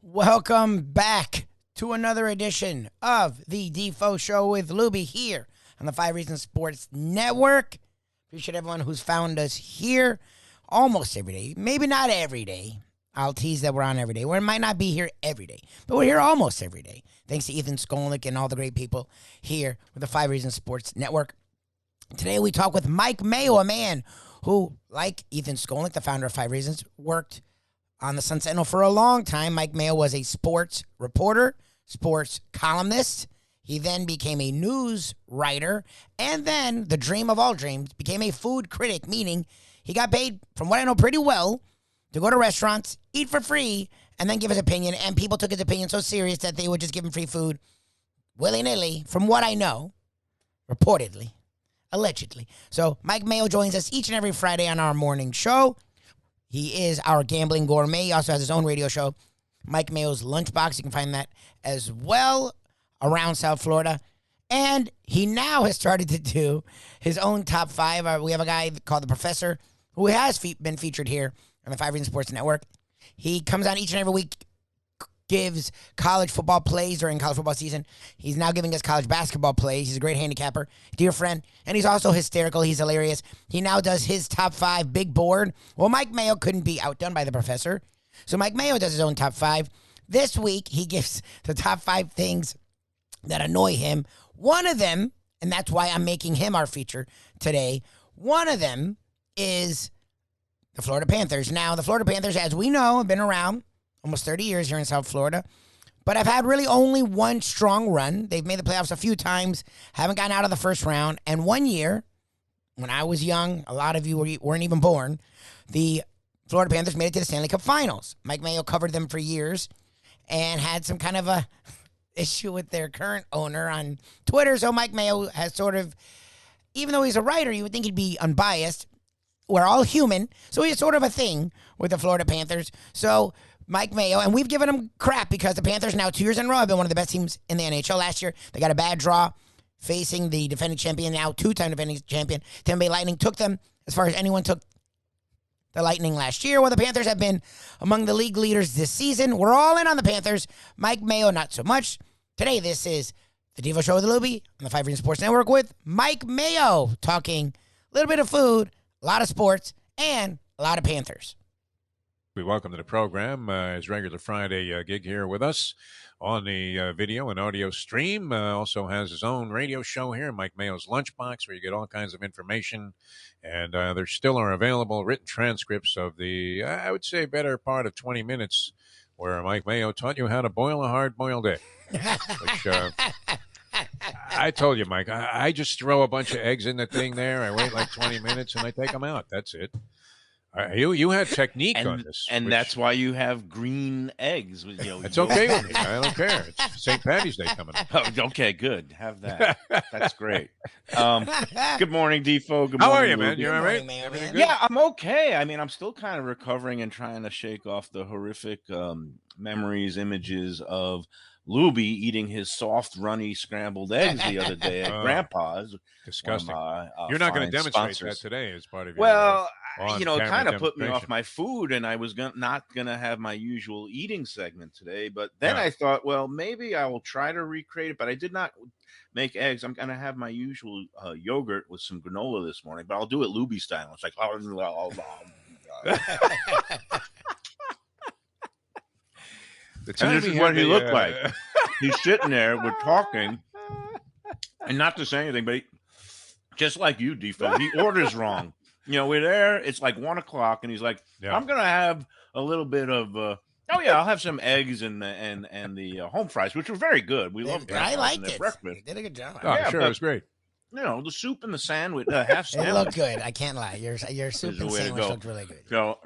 Welcome back to another edition of the Defo Show with Lubie here on the 5 Reasons Sports Network. Appreciate everyone who's found us here almost every day. Maybe not every day. I'll tease that we're on every day. We might not be here every day, but we're here almost every day. Thanks to Ethan Skolnick and all the great people here with the 5 Reasons Sports Network. Today we talk with Mike Mayo, a man who, like Ethan Skolnick, the founder of 5 Reasons, worked on the Sun-Sentinel for a long time. Mike Mayo was a sports reporter, sports columnist. He then became a news writer, and then, the dream of all dreams, became a food critic, meaning he got paid, from what I know pretty well, to go to restaurants, eat for free, and then give his opinion, and people took his opinion so serious that they would just give him free food willy-nilly, from what I know, reportedly, allegedly. So Mike Mayo joins us each and every Friday on our morning show. He is our Gambling Gourmet. He also has his own radio show, Mike Mayo's Lunchbox. You can find that as well around South Florida. And he now has started to do his own top 5. We have a guy called The Professor who has been featured here on the 5 Reasons Sports Network. He comes on each and every week, gives college football plays during college football season. He's now giving us college basketball plays. He's a great handicapper, dear friend, and he's also hysterical. He's hilarious. He now does his top 5 big board. Well, Mike Mayo couldn't be outdone by the Professor, so Mike Mayo does his own top 5. This week, he gives the top 5 things that annoy him. One of them, and that's why I'm making him our feature today, one of them is the Florida Panthers. Now, the Florida Panthers, as we know, have been around almost 30 years here in South Florida, but I've had really only one strong run. They've made the playoffs a few times, haven't gotten out of the first round, and one year, when I was young, a lot of you weren't even born, the Florida Panthers made it to the Stanley Cup Finals. Mike Mayo covered them for years and had some kind of a issue with their current owner on Twitter, so Mike Mayo has sort of, even though he's a writer, you would think he'd be unbiased. We're all human, so he's sort of a thing with the Florida Panthers. So Mike Mayo, and we've given him crap because the Panthers now 2 years in a row have been one of the best teams in the NHL. Last year, they got a bad draw facing the defending champion, now 2-time defending champion. Tampa Bay Lightning took them as far as anyone took the Lightning last year. Well, the Panthers have been among the league leaders this season. We're all in on the Panthers. Mike Mayo, not so much. Today, this is the Defo Show with Lubie on the 5 Reasons Sports Network with Mike Mayo, talking a little bit of food, a lot of sports, and a lot of Panthers. We welcome to the program his regular Friday gig here with us on the video and audio stream. Also has his own radio show here, Mike Mayo's Lunchbox, where you get all kinds of information. And there still are available written transcripts of the, I would say, better part of 20 minutes where Mike Mayo taught you how to boil a hard-boiled egg. Which I told you, Mike, I just throw a bunch of eggs in the thing there. I wait like 20 minutes and I take them out. That's it. You had technique on this. And that's why you have green eggs. It's okay with me. I don't care. It's St. Patty's Day coming up. Oh, okay, good. Have that. That's great. Good morning, Defo. Good morning, How are you, man? Lubie. You all right? Man. Yeah, I'm okay. I mean, I'm still kind of recovering and trying to shake off the horrific memories, images of Lubie eating his soft, runny scrambled eggs the other day at Grandpa's. Disgusting. You're not going to demonstrate that today as part of your it kind of put me off my food, and I was not going to have my usual eating segment today. But then I thought, well, maybe I will try to recreate it. But I did not make eggs. I'm going to have my usual yogurt with some granola this morning, but I'll do it Lubie style. It's like, This is what he looked like. He's sitting there, we're talking, and not to say anything, but just like you, Defo, he orders wrong. We're there, it's like 1 o'clock, and he's like, I'm going to have a little bit of, I'll have some eggs and the home fries, which were very good. We love I liked it. Breakfast. You did a good job. Oh, sure, it was great. The soup and the sandwich, half sandwich. It looked good. I can't lie. Your soup and sandwich looked really good. So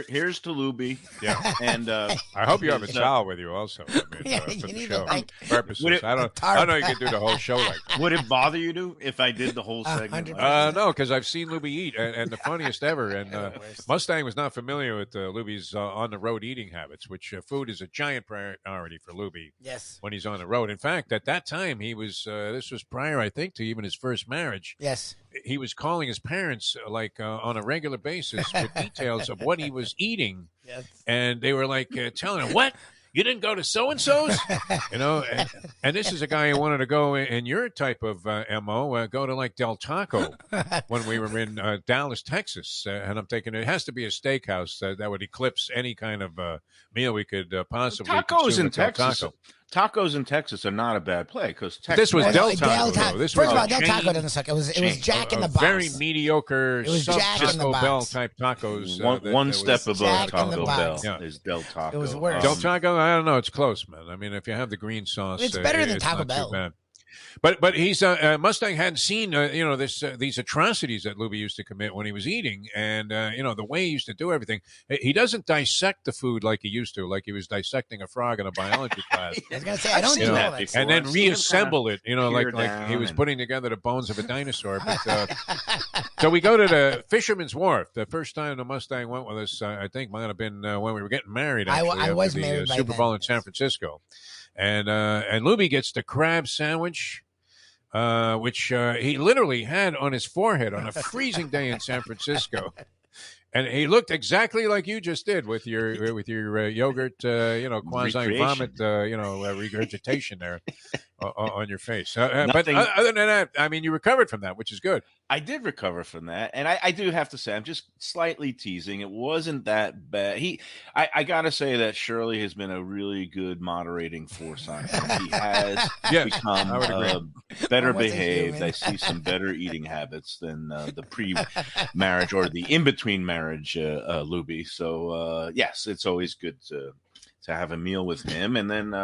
here's to Lubie. Yeah, and I hope you have a towel with you also. I mean, for the show purposes. I don't know. You can do the whole show like that. Would it bother you if I did the whole segment? No, because I've seen Lubie eat, and the funniest ever. And Mustang was not familiar with Lubie's on the road eating habits, which food is a giant priority for Lubie. Yes, when he's on the road. In fact, at that time, he was. This was prior, I think, to even his first marriage. Yes. He was calling his parents on a regular basis with details of what he was eating. Yes. And they were like telling him, what? You didn't go to so-and-so's? And this is a guy who wanted to go in your type of MO, go to like Del Taco when we were in Dallas, Texas. And I'm thinking it has to be a steakhouse that would eclipse any kind of meal we could possibly Tacos in Texas. Tacos in Texas are not a bad play because this was Del Taco. First of all, Del Taco doesn't suck. It was Jack in the Box. Very mediocre, Taco Bell type tacos. One step above Taco Bell is Del Taco. It was worse. Del Taco, I don't know. It's close, man. I mean, if you have the green sauce, it's better than Taco Bell. But he's Mustang hadn't seen these atrocities that Lubie used to commit when he was eating, and the way he used to do everything. He doesn't dissect the food like he used to, like he was dissecting a frog in a biology class. I was gonna say I don't do that before. And then reassemble it, like he was putting together the bones of a dinosaur. But, so we go to the Fisherman's Wharf. The first time the Mustang went with us, I think, might have been when we were getting married. Actually, I was married by Super Bowl in San Francisco. And Lubie gets the crab sandwich, which he literally had on his forehead on a freezing day in San Francisco. And he looked exactly like you just did with your yogurt, quasi vomit, regurgitation there on your face. But other than that, I mean, you recovered from that, which is good. I did recover from that, and I do have to say, I'm just slightly teasing. It wasn't that bad. I got to say that Shirley has been a really good moderating force on him. He has become better behaved. I see some better eating habits than the pre-marriage or the in-between marriage Lubie. So yes, it's always good to have a meal with him, and then.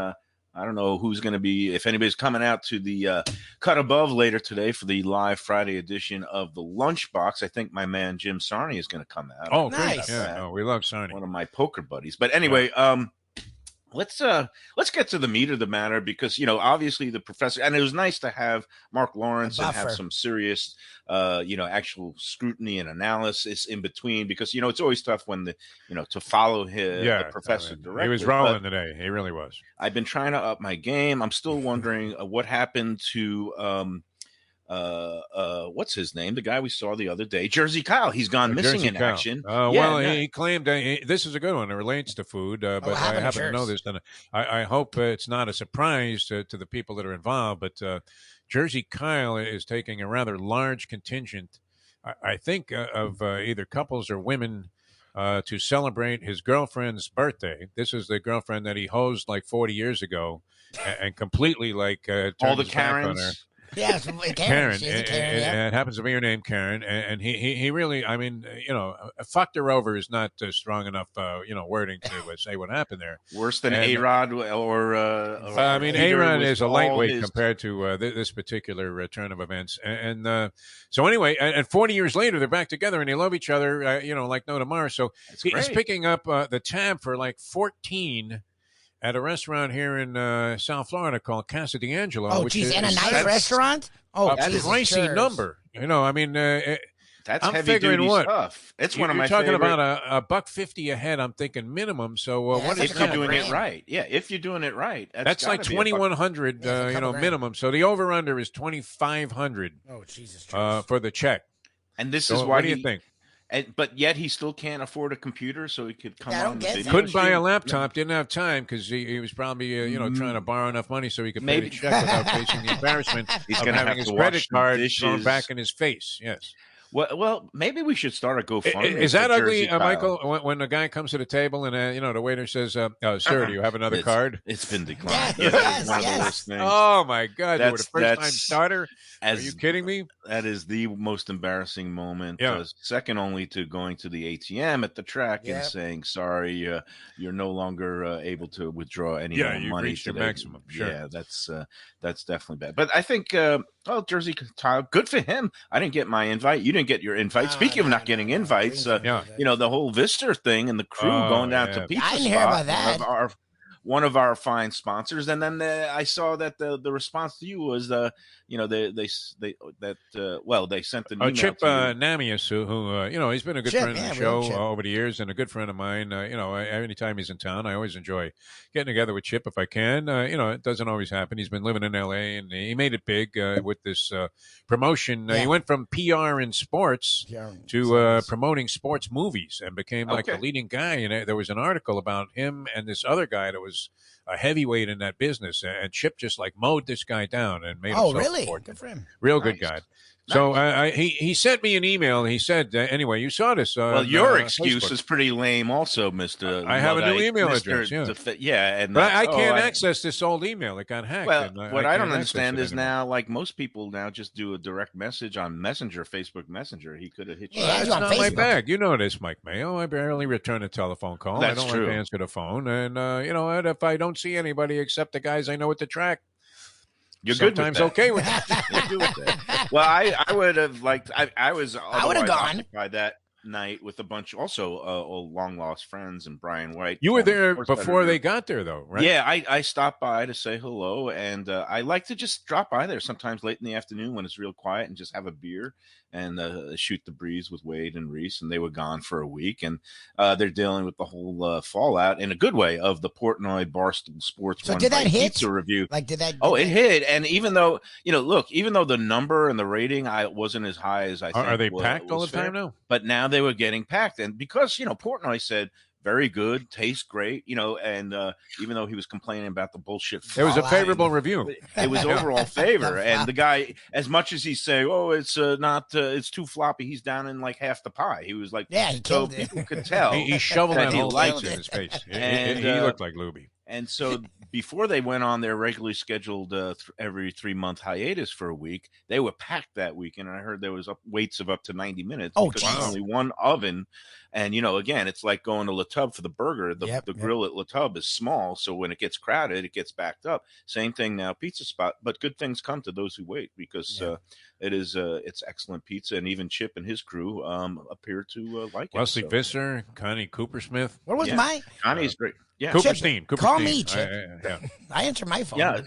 I don't know who's going to be, if anybody's coming out to the Cut Above later today for the live Friday edition of the Lunchbox. I think my man Jim Sarney is going to come out. Oh, nice. Yeah, no, we love Sarney. One of my poker buddies. But anyway, let's get to the meat of the matter because, obviously the professor, and it was nice to have Mark Lawrence and have some serious, actual scrutiny and analysis in between because, it's always tough when to follow the professor directly. He was rolling today. He really was. I've been trying to up my game. I'm still wondering what happened to, what's his name? The guy we saw the other day, Jersey Kyle. He's gone missing in action. He claimed this is a good one. It relates to food, but I happen to know this. And I hope it's not a surprise to the people that are involved. But Jersey Kyle is taking a rather large contingent, I think, of either couples or women to celebrate his girlfriend's birthday. This is the girlfriend that he hosed like 40 years ago and completely turned all the his back on her. Yes, Karen. She's a Karen, and it happens to be her name, Karen. And he really, I mean, fucked her over is not strong enough, wording to say what happened there. Worse than A-Rod or I mean, A-Rod is a lightweight compared to this particular turn of events. And so anyway, and 40 years later, they're back together and they love each other, like no tomorrow. So he's picking up the tab for like 14 at a restaurant here in South Florida called Casa D'Angelo. Oh, geez, and a nice restaurant? Oh, a pricey number. I mean, that's I'm heavy-duty stuff. It's one of my favorite. You're talking about $150 a head, I'm thinking minimum. So what is if you're doing it right? Yeah, if you're doing it right. That's like $2,100, minimum. So the over-under is $2,500 Jesus for the check. And this is why what do you think? But yet he still can't afford a computer, so he could come on the video. Couldn't buy a laptop, didn't have time because he was probably trying to borrow enough money so he could pay the check without facing the embarrassment He's of going to having have his to credit card dishes. thrown back in his face. Yes. Well, maybe we should start a GoFundMe. Is that ugly, Kyle. Michael? When the guy comes to the table and the waiter says, "Sir, do you have another card?" It's been declined. Yes. Oh my God! You were the That's first-time starter. Are you kidding me? That is the most embarrassing moment. Second only to going to the ATM at the track and saying, "Sorry, you're no longer able to withdraw any more you money." Reached your maximum. Sure. Yeah, that's definitely bad. But I think, Jersey Kyle, good for him. I didn't get my invite. You didn't get your invite. Speaking of not getting invites, the whole Visitor thing and the crew going down to Pizza I didn't Spot, hear about that. One of our fine sponsors, and then I saw that the response to you was they sent an email Chip to you. Namias, who he's been a good friend of the show over the years and a good friend of mine. Anytime he's in town, I always enjoy getting together with Chip if I can. It doesn't always happen. He's been living in L.A. and he made it big with this promotion. He went from PR in sports to promoting sports movies and became like the leading guy. And there was an article about him and this other guy that was was a heavyweight in that business, and Chip just like mowed this guy down and made Oh, himself really? important. Good for him. Real good guy. So he sent me an email. And he said, anyway, you saw this. Well, your excuse is pretty lame, also, Mister. I have a new email address. Yeah, and but I can't access this old email. It got hacked. Well, what I don't can't understand access is it anymore. now, like most people now, just do a direct message on Messenger, Facebook Messenger. He could have hit you. Yeah, That's on not my Facebook. bag. You know this, Mike Mayo. I barely return a telephone call. That's I don't true. like to answer the phone. And you know what? If I don't see anybody except the guys I know at the track, You're sometimes good with that. okay with that. You're good with that. Well, I would have liked. I was. I would have gone by that night with a bunch also long lost friends and Brian White. You were there sports before editor. they got there, though, right? Yeah, I stopped by to say hello, and I like to just drop by there sometimes late in the afternoon when it's real quiet and just have a beer and shoot the breeze with Wade and Reese. And they were gone for a week, and they're dealing with the whole fallout in a good way of the Portnoy Barstool Sports. So did that hit? Pizza review? Like, did that? It hit. And even though even though the number and the rating wasn't as high as I think, Are they packed all the time now? But now they were getting packed, and because Portnoy said very good, tastes great, and even though he was complaining about the bullshit, It was a Fallout. favorable review. it was overall favor. And the guy, as much as he say, "Oh, it's not, it's too floppy," he's down in like half the pie. He was like, Yeah, he so killed it. people could tell He shoveled that that he whole liked thing in it. his face. And, He looked like Lubie. And so before they went on their regularly scheduled every 3-month hiatus for a week, they were packed that weekend. And I heard there was waits of up to 90 minutes Oh, because geez. there's only one oven. And, again, it's like going to La Tub for the burger. The grill at La Tub is small. So when it gets crowded, it gets backed up. Same thing now, pizza spot. But good things come to those who wait because it's excellent pizza. And even Chip and his crew appear to like it. Wesley Visser, Connie Coopersmith. What was my? Connie's great. Yeah. Cooperstein. Call me, Chip. Yeah. I answer my phone. Yeah.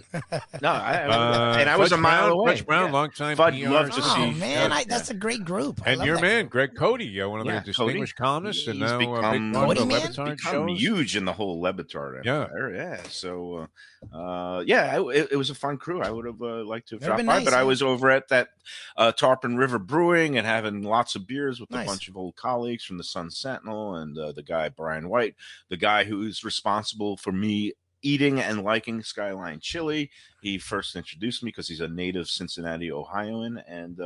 No, and I was Fudge a mile Brown, away. Fudge Brown, Yeah. longtime Fudge PR. loves to Oh see. man, Yeah. that's a great group. I And love your that man, group. Greg Cody, one of Yeah, the distinguished columnists, and He's now a big become- part of the Cody, man? Levitard Become shows. huge in the whole Levitard Yeah. empire. Yeah. So, it was a fun crew. I would have liked to have That'd dropped been by, nice, but I yeah. was over at that Tarpon River Brewing and having lots of beers with Nice. a bunch of old colleagues from the Sun-Sentinel and the guy Brian White, the guy who's responsible for me eating and liking Skyline chili. He first introduced me because he's a native Cincinnati, Ohioan. And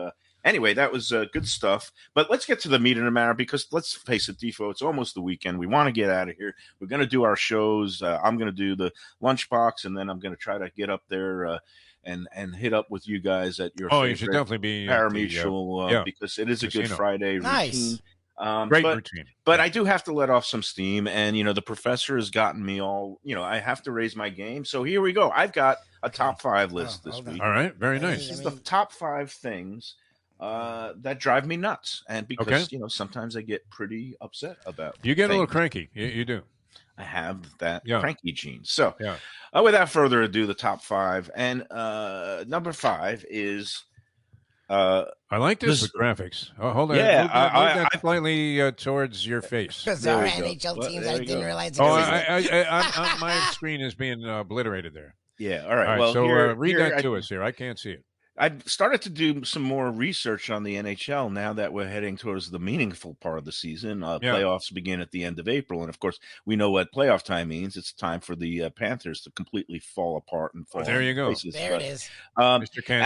anyway, that was good stuff. But let's get to the meat of the matter because let's face it, Defo, it's almost the weekend. We want to get out of here. We're going to do our shows. I'm going to do the lunchbox, and then I'm going to try to get up there and hit up with you guys at your Oh, you should favorite definitely be at the, Parimutuel because it is a casino. Good Friday Nice. routine. Great but, routine. But I do have to let off some steam, and the professor has gotten me all. I have to raise my game. So here we go. I've got a top 5 list this hold on. week. All right, very Hey, nice. This is the top 5 things that drive me nuts, and because sometimes I get pretty upset about. You get a little things. cranky. You do. I have that Yeah. cranky gene. So, Yeah. without further ado, the top 5, and number 5 is. I like this This- with graphics. Oh, hold on. Yeah, Move that I- slightly towards your face. Because There our we go. NHL Well, teams, there I we didn't go. realize. Oh, it my screen is being obliterated there. Yeah. All All right. right, Well, so here, read here that to us here. I can't see it. I've started to do some more research on the NHL now that we're heading towards the meaningful part of the season. Playoffs begin at the end of April, and of course, we know what playoff time means. It's time for the Panthers to completely fall apart and fall. there you in go. places. there it is. Mr. Can't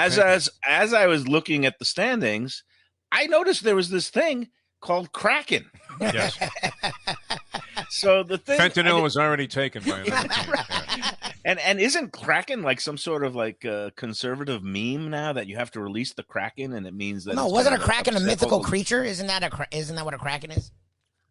As I was looking at the standings, I noticed there was this thing called Kraken. Yes. So the thing Fentanyl was already taken by another team. Yeah. And isn't Kraken like some sort of like conservative meme now that you have to release the Kraken and it means that No, it's wasn't a gonna Kraken a upset mythical all the- creature? Isn't that what a Kraken is?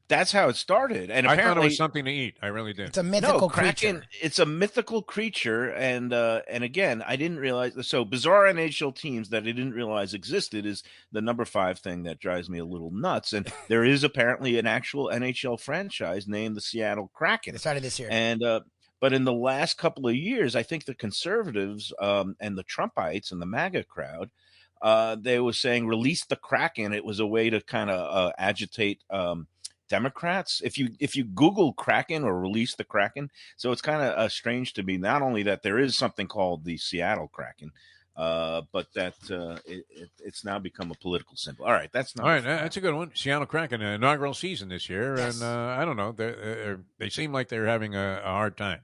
That's how it started, and I thought it apparently was something to eat. I really did. It's a mythical creature. Kraken. It's a mythical creature, and again, I didn't realize. So bizarre NHL teams that I didn't realize existed is the number 5 thing that drives me a little nuts. And there is apparently an actual NHL franchise named the Seattle Kraken. It started this year. And but in the last couple of years, I think the conservatives and the Trumpites and the MAGA crowd, they were saying release the Kraken. It was a way to kind of agitate Democrats. If you Google Kraken or release the Kraken, so it's kind of strange to me. Not only that there is something called the Seattle Kraken, but that it's now become a political symbol. All right, that's not All right, that's a good one. Seattle Kraken, inaugural season this year, Yes. and I don't know. They seem like they're having a hard time.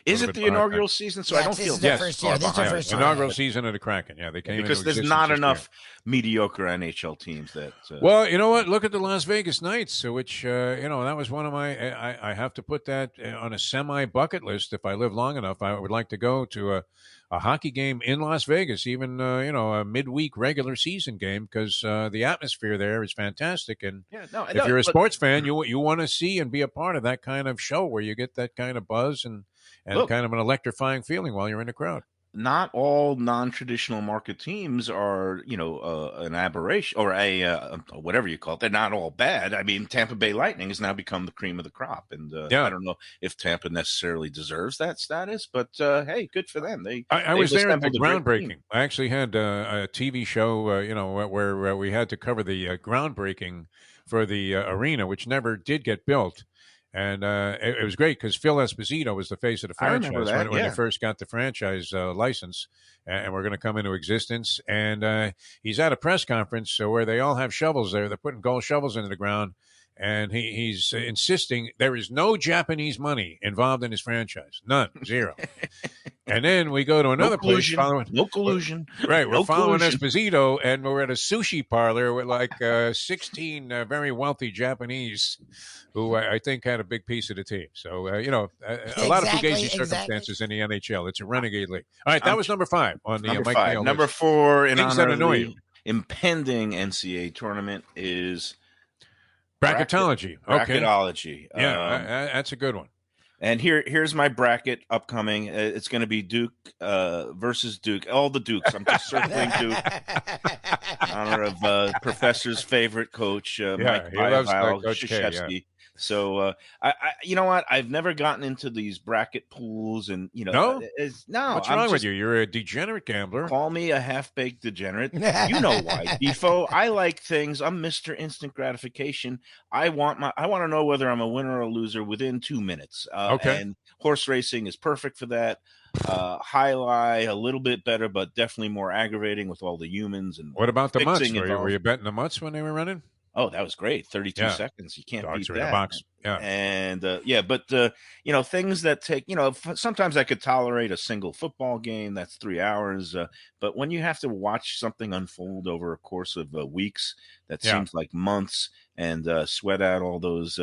Is it the inaugural season? So I don't feel this is the first year. Inaugural season of the Kraken. Yeah, they came because into there's not existence enough mediocre NHL teams that. Well, you know what? Look at the Las Vegas Knights, which that was one of my. I have to put that on a semi bucket list. If I live long enough, I would like to go to a hockey game in Las Vegas, even a midweek regular season game, because the atmosphere there is fantastic. And if you're a sports fan, you want to see and be a part of that kind of show where you get that kind of buzz and kind of an electrifying feeling while you're in the crowd. Not all non-traditional market teams are, an aberration or a whatever you call it. They're not all bad. I mean, Tampa Bay Lightning has now become the cream of the crop, and I don't know if Tampa necessarily deserves that status, but hey, good for them. I was there at the groundbreaking. I actually had a TV show, where we had to cover the groundbreaking for the arena, which never did get built. And it was great because Phil Esposito was the face of the franchise when they first got the franchise license, and we're going to come into existence. And he's at a press conference where they all have shovels there. They're putting gold shovels into the ground. And he's insisting there is no Japanese money involved in his franchise. None. Zero. And then we go to another place. No collusion. Right. We're following Esposito, and we're at a sushi parlor with like 16 very wealthy Japanese who I think had a big piece of the team. So, a lot of fugazi circumstances in the NHL. It's a renegade league. All right. That was number 5 on the Mike Mayo list. Number 4 in honor of the impending NCAA tournament is bracketology. Okay. Bracketology. Yeah, that's a good one. And here's my bracket upcoming. It's going to be Duke versus Duke. All the Dukes. I'm just circling Duke in honor of Professor's favorite coach, Mike Krzyzewski. So, you know what? I've never gotten into these bracket pools, and no. What's wrong with you? You're a degenerate gambler. Call me a half-baked degenerate. You know why, Defo? I like things. I'm Mr. Instant Gratification. I want to know whether I'm a winner or a loser within 2 minutes. Okay. And horse racing is perfect for that. Highlight a little bit better, but definitely more aggravating with all the humans. And what about the mutts? Were you betting the mutts when they were running? Oh, that was great. 32 seconds. You can't beat that. In a box. Yeah. And, but things that take, sometimes I could tolerate a single football game. That's 3 hours. But when you have to watch something unfold over a course of weeks, that seems like months, and sweat out all those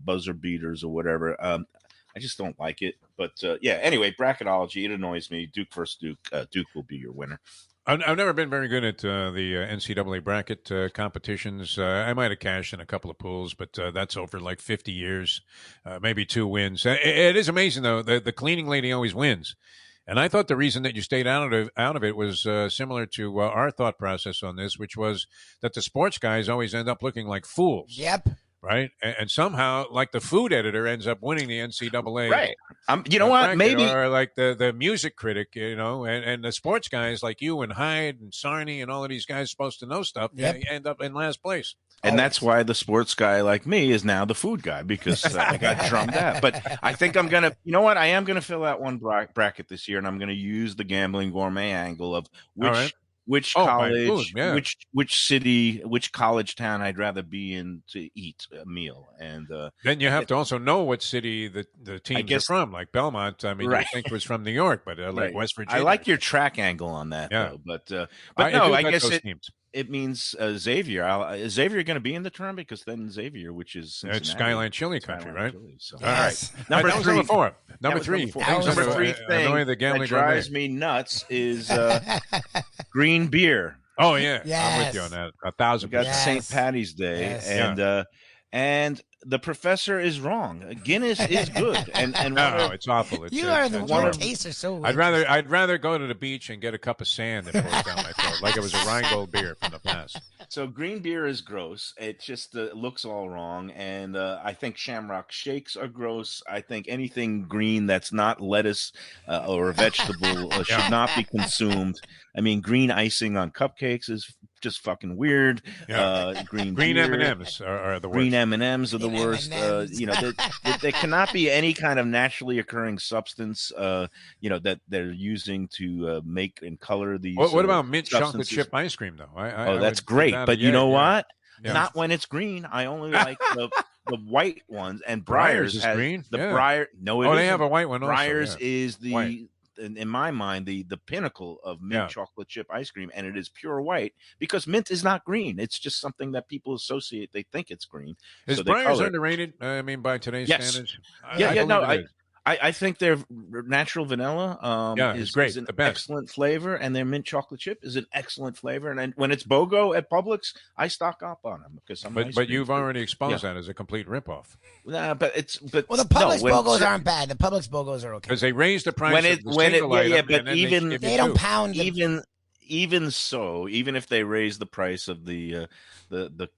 buzzer beaters or whatever, I just don't like it. But, anyway, bracketology, it annoys me. Duke versus Duke. Duke will be your winner. I've never been very good at the NCAA bracket competitions. I might have cashed in a couple of pools, but that's over like 50 years, maybe 2 wins. It is amazing, though. The cleaning lady always wins. And I thought the reason that you stayed out of it was similar to our thought process on this, which was that the sports guys always end up looking like fools. Yep. Right, and somehow, like the food editor ends up winning the NCAA. Right. You know what? Maybe, or like the music critic, and the sports guys like you and Hyde and Sarney and all of these guys supposed to know stuff. They end up in last place. And that's why the sports guy like me is now the food guy, because I got drummed out. But I think I'm going to, you know what? I am going to fill out one bracket this year, and I'm going to use the Gambling Gourmet angle of which college, which city, which college town I'd rather be in to eat a meal. And then you have to also know what city the teams are from. Like Belmont, I mean, you think was from New York, but like West Virginia. I like your track angle on that, though. But I guess it means Xavier. Is Xavier going to be in the tournament? Because then Xavier, which is Cincinnati. It's Skyline Chili Country, right? So. All right. Number 4. Number 3. Number 3 thing that drives me nuts is green beer. Oh, yeah. Yes. I'm with you on that. 1,000%. We got St. Patty's Day, and the professor is wrong. Guinness is good, and no, it's awful. You are the one of tastes so. I'd rather go to the beach and get a cup of sand and pour it down my throat, like it was a Rheingold beer from the past. So green beer is gross. It just looks all wrong, and I think Shamrock Shakes are gross. I think anything green that's not lettuce or a vegetable should not be consumed. I mean, green icing on cupcakes is just fucking weird. Green M&Ms are the worst. Green M&Ms are the worst. There cannot be any kind of naturally occurring substance, that they're using to make and color these. What about mint chocolate chip ice cream, though? That's great, but you know what? Not when it's green. I only like the white ones, and Breyers Breyers is has green. the Yeah. Breyer. No, it Oh, they isn't. have a white one also. Breyers Yeah. is the White. in my mind the pinnacle of mint Yeah. chocolate chip ice cream, and it is pure white because mint is not green. It's just something that people associate. They think it's green. Is so they Breyers color it. underrated? I mean, by today's Yes. standards. I think their natural vanilla it's great. is an The best. excellent flavor, and their mint chocolate chip is an excellent flavor. And when it's BOGO at Publix, I stock up on them because I'm. But you've already exposed that as a complete ripoff. Nah, but the Publix BOGOs aren't bad. The Publix BOGOs are okay Because they raise the price of the single item, but and then even they don't pound them. Even so, even if they raise the price of the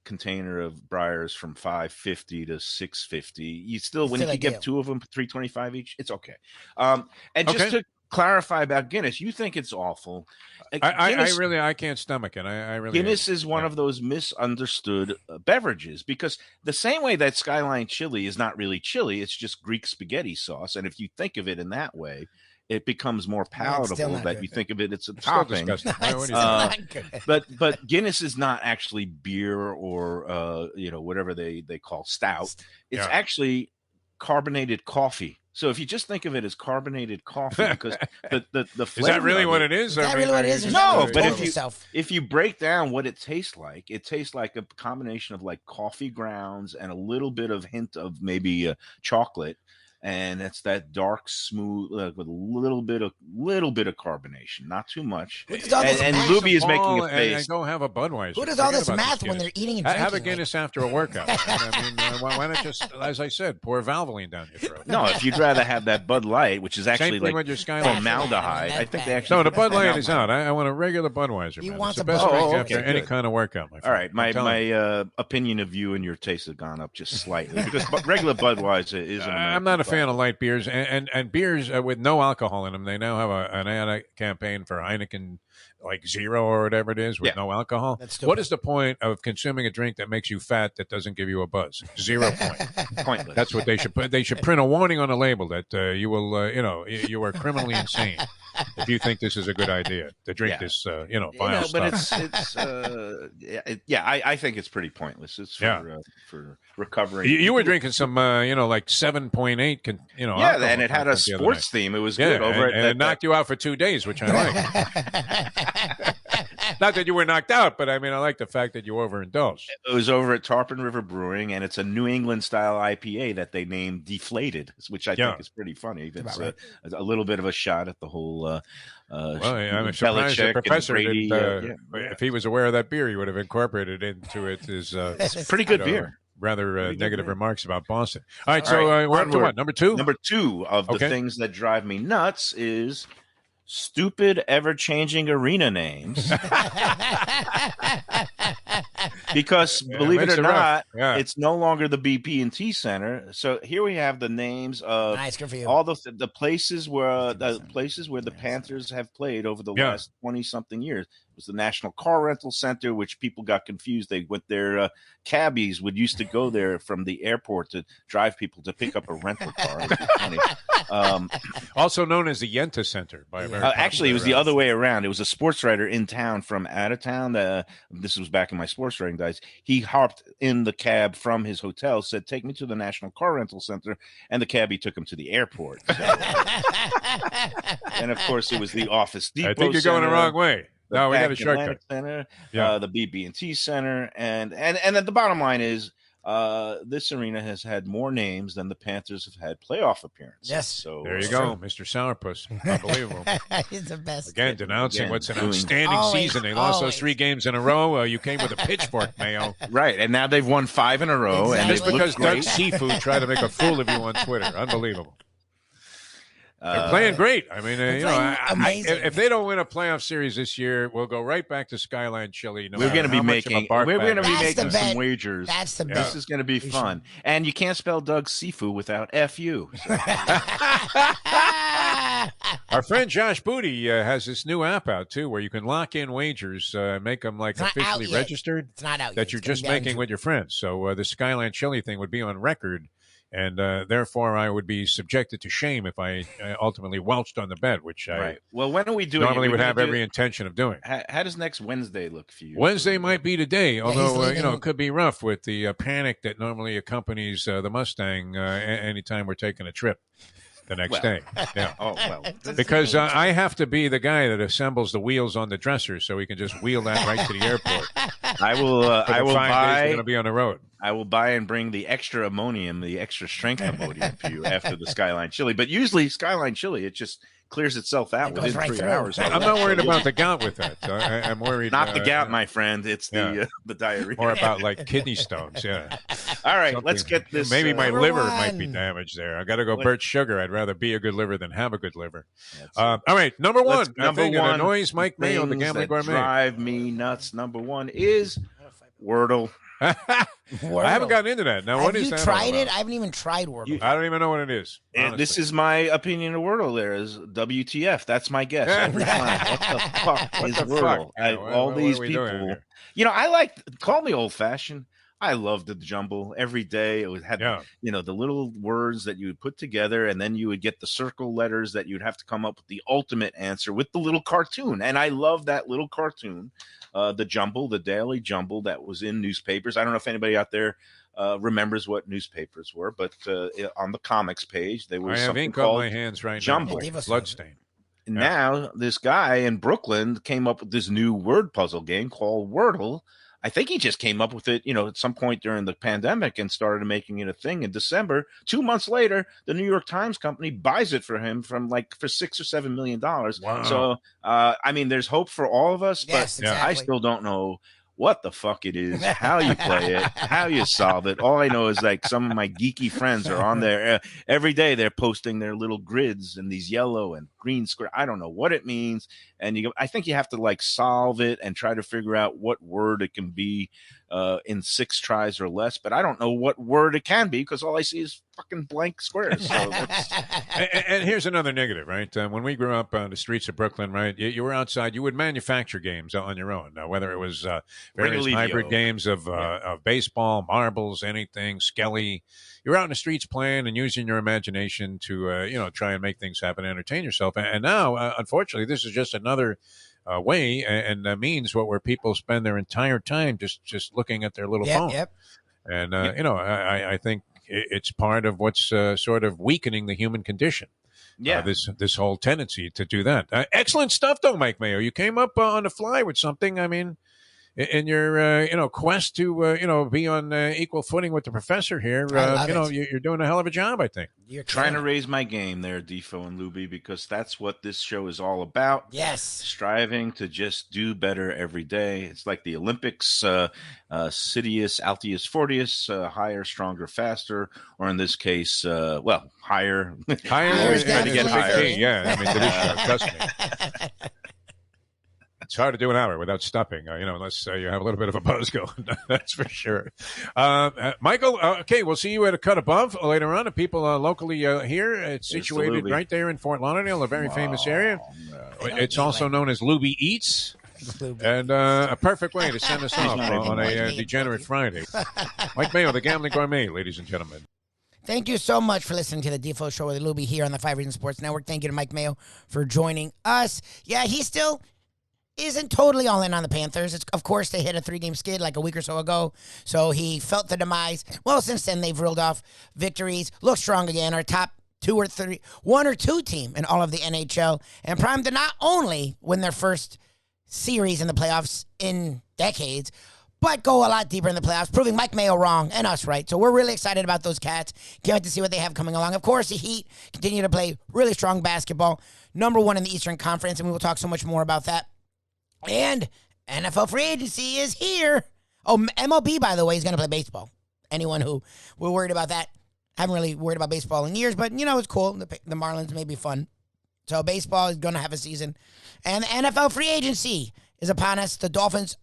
container of Breyers from $5.50 to $6.50, you still when you get two of them $3.25 each, it's okay. Just to clarify about Guinness, you think it's awful. I can't stomach it. I really Guinness is one of those misunderstood beverages because the same way that Skyline chili is not really chili, it's just Greek spaghetti sauce, and if you think of it in that way, it becomes more palatable that you think of it. It's a topping. But Guinness is not actually beer or whatever they call stout. It's actually carbonated coffee. So if you just think of it as carbonated coffee, because the flavor is that really what it is? Is that really what it is? No, but if you break down what it tastes like a combination of like coffee grounds and a little bit of hint of maybe chocolate. And it's that dark, smooth, with a little bit of carbonation, not too much. And Lubie is making a face. And go have a Budweiser. Who does all this math when they're eating and drinking? Have a Guinness after a workout. I mean, why not just, as I said, pour Valvoline down your throat? No, if you'd rather have that Bud Light, which is actually like formaldehyde. I think they actually. No, the Bud Light is out. I want a regular Budweiser. You man. want it's the best drink after any kind of workout, my friend. All right, my opinion of you and your taste have gone up just slightly because regular Budweiser is. I'm not a fan of light beers and beers with no alcohol in them. They now have an ad campaign for Heineken, like Zero or whatever it is, with no alcohol. What is the point of consuming a drink that makes you fat that doesn't give you a buzz? 0 point. Pointless. That's what they should put. They should print a warning on the label that you will, you are criminally insane if you think this is a good idea to drink this, vile stuff. But I think it's pretty pointless. It's for recovering. You were drinking some, like 7.8, yeah, and it had a sports theme. It was good. And it knocked you out for 2 days, which I like. Not that you were knocked out, but I mean, I like the fact that you overindulged. It was over at Tarpon River Brewing, and it's a New England style IPA that they named Deflated, which I think is pretty funny. It's a little bit of a shot at the whole. I'm surprised the professor didn't. If he was aware of that beer, he would have incorporated into it his. It's pretty good beer. Rather negative remarks about Boston. All right, so we're up to what? Number two? Number two of the things that drive me nuts is stupid, ever-changing arena names. Because believe it or not, it's no longer the BP&T Center. So here we have the names of all the places where the Panthers have played over the last 20-something years. It was the National Car Rental Center, which people got confused. They went their cabbies used to go there from the airport to drive people to pick up a rental car. Also known as the Yenta Center. Actually, it was the other way around. It was a sports writer in town from out of town. This was back in my sports writing days. He hopped in the cab from his hotel, said, "Take me to the National Car Rental Center," and the cabbie took him to the airport. So, and of course, it was the Office Depot. I think you're going the wrong way. No, we got a shortcut. Center, the BB&T Center, and the bottom line is this arena has had more names than the Panthers have had playoff appearances. Yes. So there you go, Mr. Sourpuss. Unbelievable. He's the best. Again, denouncing what's an outstanding season. They lost those 3 games in a row. You came with a pitchfork, Mayo. Right, and now they've won 5 in a row. Exactly. And just because Doug Cifu tried to make a fool of you on Twitter. Unbelievable. They're playing great. I mean, if they don't win a playoff series this year, we'll go right back to Skyline Chili. We're going to be making some wagers. That's the bet. This is going to be fun. And you can't spell Doug Cifu without FU. So. Our friend Josh Booty has this new app out too, where you can lock in wagers, make them like officially registered. It's not out yet. That you're just making with your friends. So the Skyline Chili thing would be on record. And therefore, I would be subjected to shame if I ultimately welched on the bed, which I Well, when are we doing normally it? would have every intention of doing. How does next Wednesday look for you? Wednesday might be today, although leaving- it could be rough with the panic that normally accompanies the Mustang anytime we're taking a trip the next day. Yeah. Oh, well. Because I have to be the guy that assembles the wheels on the dresser so we can just wheel that right to the airport. I will. I will 5 days we're buy. going to be on the road. I will buy and bring the extra ammonium, the extra strength ammonium for you after the Skyline chili. But usually Skyline chili, it just clears itself out It goes within right 3 through. hours. I'm not worried about the gout with that. I'm worried. Not the gout, my friend. It's yeah. the diarrhea. More about like kidney stones. Yeah. All right, Something. let's get this. Maybe my Number liver one. might be damaged there. I got to go Burt Sugar. I'd rather be a good liver than have a good liver. That's All right, number one. Number I think one. it annoys Mike Mayo, the things Gambling that Gourmet. drive me nuts. Number one is Wordle. I haven't gotten into that. Now, what Have is you that? tried all it? about? I haven't even tried Wordle. I don't even know what it is. And this honestly. is my opinion of Wordle. There is WTF. That's my guess every time. What the fuck What is the Wordle? fuck? Yeah, All what these are we doing people. here? You know, call me old fashioned. I loved the jumble every day. It had, the little words that you would put together, and then you would get the circle letters that you'd have to come up with the ultimate answer with the little cartoon. And I love that little cartoon, the jumble, the daily jumble that was in newspapers. I don't know if anybody out there remembers what newspapers were, but on the comics page, they were I have something ink on called my hands right Jumble. now. Bloodstain. Now, this guy in Brooklyn came up with this new word puzzle game called Wordle. I think he just came up with it, at some point during the pandemic and started making it a thing in December. 2 months later, the New York Times company buys it for him for $6 or $7 million. Wow. So, there's hope for all of us, Yes, but exactly. I still don't know what the fuck it is, how you play it, how you solve it. All I know is like some of my geeky friends are on there every day. They're posting their little grids and these yellow and green square. I don't know what it means. And I think you have to like solve it and try to figure out what word it can be in 6 tries or less. But I don't know what word it can be because all I see is fucking blank squares. So and here's another negative, right? When we grew up on the streets of Brooklyn, right, you were outside. You would manufacture games on your own. Whether it was various hybrid games of baseball, marbles, anything, skelly. You're out in the streets playing and using your imagination to, try and make things happen, entertain yourself. And now, unfortunately, this is just another way and means where people spend their entire time just looking at their little phone. Yep. And, I think it's part of what's sort of weakening the human condition. yeah. This whole tendency to do that. Excellent stuff, though, Mike Mayo. You came up on the fly with something. I mean, in your quest to be on equal footing with the professor here, I love it. you're doing a hell of a job, I think. You're Trying to killing raise my game there, Defo and Lubie, because that's what this show is all about. it. Yes. Striving to just do better every day. It's like the Olympics, Citius, Altius, Fortius, higher, stronger, faster, or in this case, higher. Higher Higher is is going to get definitely higher. free. Yeah, I mean, to this show, trust me. It's hard to do an hour without stopping, unless you have a little bit of a buzz going. That's for sure. Michael, okay, we'll see you at a cut above later on. The people locally here, it's situated Absolutely. right there in Fort Lauderdale, a very famous area. It's also known as Lubie Eats. And a perfect way to send us off on a degenerate Friday. Mike Mayo, the Gambling Gourmet, ladies and gentlemen. Thank you so much for listening to the Defo Show with Lubie here on the 5 Reasons Sports Network. Thank you to Mike Mayo for joining us. Yeah, he still isn't totally all in on the Panthers. Of course, they hit a 3-game skid like a week or so ago, so he felt the demise. Well, since then, they've reeled off victories, look strong again, our top 1 or 2 team in all of the NHL, and primed to not only win their first series in the playoffs in decades, but go a lot deeper in the playoffs, proving Mike Mayo wrong and us right. So we're really excited about those Cats. Can't wait to see what they have coming along. Of course, the Heat continue to play really strong basketball, #1 in the Eastern Conference, and we will talk so much more about that. And NFL free agency is here. Oh, MLB, by the way, is going to play baseball. Anyone who were worried about that, haven't really worried about baseball in years, but, it's cool. The Marlins may be fun. So baseball is going to have a season. And the NFL free agency is upon us. The Dolphins,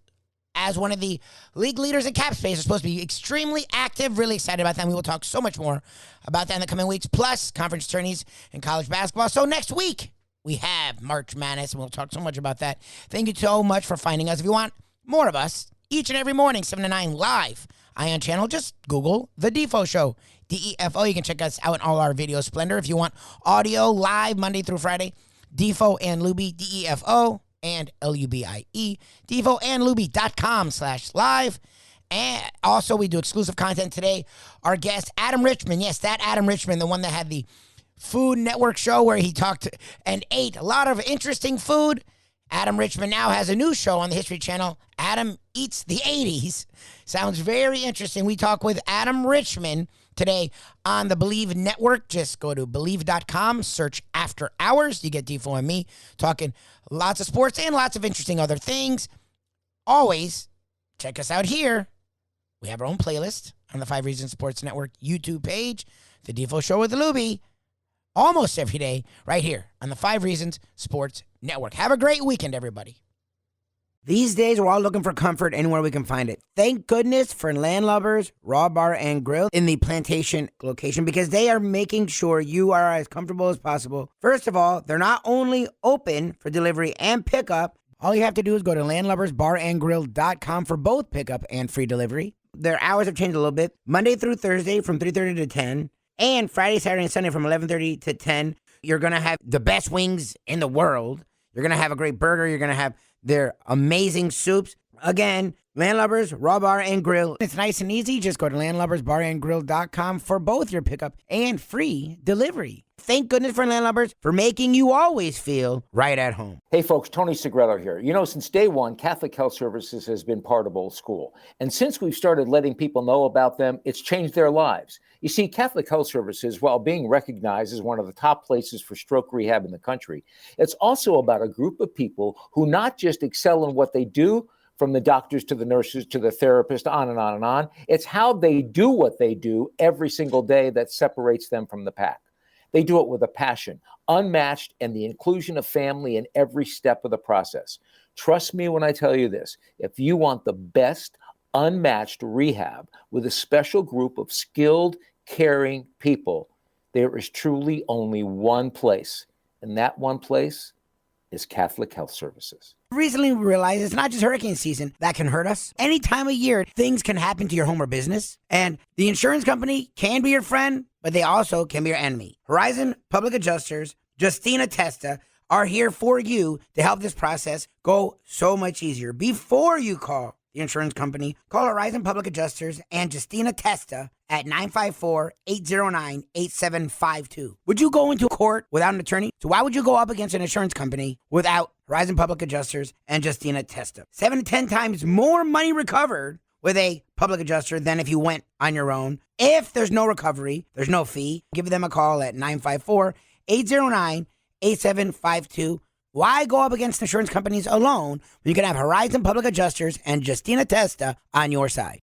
as one of the league leaders in cap space, are supposed to be extremely active. Really excited about that. And we will talk so much more about that in the coming weeks, plus conference tourneys in college basketball. So next week, we have March Madness, and we'll talk so much about that. Thank you so much for finding us. If you want more of us, each and every morning, 7 to 9, live, Ion Channel, just Google The Defo Show. DEFO. You can check us out in all our video splendor. If you want audio live Monday through Friday, Defo and Lubie, DEFO and LUBIE, defoandlubie.com/live. And also, we do exclusive content today. Our guest, Adam Richman. Yes, that Adam Richman, the one that had the Food Network show where he talked and ate a lot of interesting food. Adam Richman now has a new show on the History Channel, Adam Eats the 80s. Sounds very interesting. We talk with Adam Richman today on the Believe Network. Just go to Believe.com, search After Hours. You get Defo and me talking lots of sports and lots of interesting other things. Always check us out here. We have our own playlist on the 5 Reasons Sports Network YouTube page, The Defo Show with Lubie, almost every day right here on the 5 Reasons Sports Network. Have a great weekend, everybody. These days, we're all looking for comfort anywhere we can find it. Thank goodness for Landlubbers Raw Bar and Grill in the Plantation location, because they are making sure you are as comfortable as possible. First of all, they're not only open for delivery and pickup. All you have to do is go to landlubbersbarandgrill.com for both pickup and free delivery. Their hours have changed a little bit. Monday through Thursday from 3:30 to 10. And Friday, Saturday, and Sunday from 11:30 to 10. You're going to have the best wings in the world. You're going to have a great burger. You're going to have their amazing soups. Again, Landlubbers, Raw Bar, and Grill. It's nice and easy. Just go to landlubbersbarandgrill.com for both your pickup and free delivery. Thank goodness for Landlubbers for making you always feel right at home. Hey folks, Tony Segreto here. You know, since day one, Catholic Health Services has been part of Old School. And since we've started letting people know about them, it's changed their lives. You see, Catholic Health Services, while being recognized as one of the top places for stroke rehab in the country, it's also about a group of people who not just excel in what they do, from the doctors to the nurses to the therapist, on and on and on. It's how they do what they do every single day that separates them from the pack. They do it with a passion, unmatched, and the inclusion of family in every step of the process. Trust me when I tell you this. If you want the best, unmatched rehab with a special group of skilled, caring people, there is truly only one place, and that one place is Catholic Health Services. Recently, we realized it's not just hurricane season that can hurt us. Any time of year, things can happen to your home or business. And the insurance company can be your friend, but they also can be your enemy. Horizon Public Adjusters, Justina Testa, are here for you to help this process go so much easier. Before you call the insurance company, call Horizon Public Adjusters and Justina Testa at 954-809-8752. Would you go into court without an attorney? So why would you go up against an insurance company without Horizon Public Adjusters and Justina Testa? 7 to 10 times more money recovered with a public adjuster than if you went on your own. If there's no recovery, there's no fee. Give them a call at 954-809-8752. Why go up against insurance companies alone when you can have Horizon Public Adjusters and Justina Testa on your side?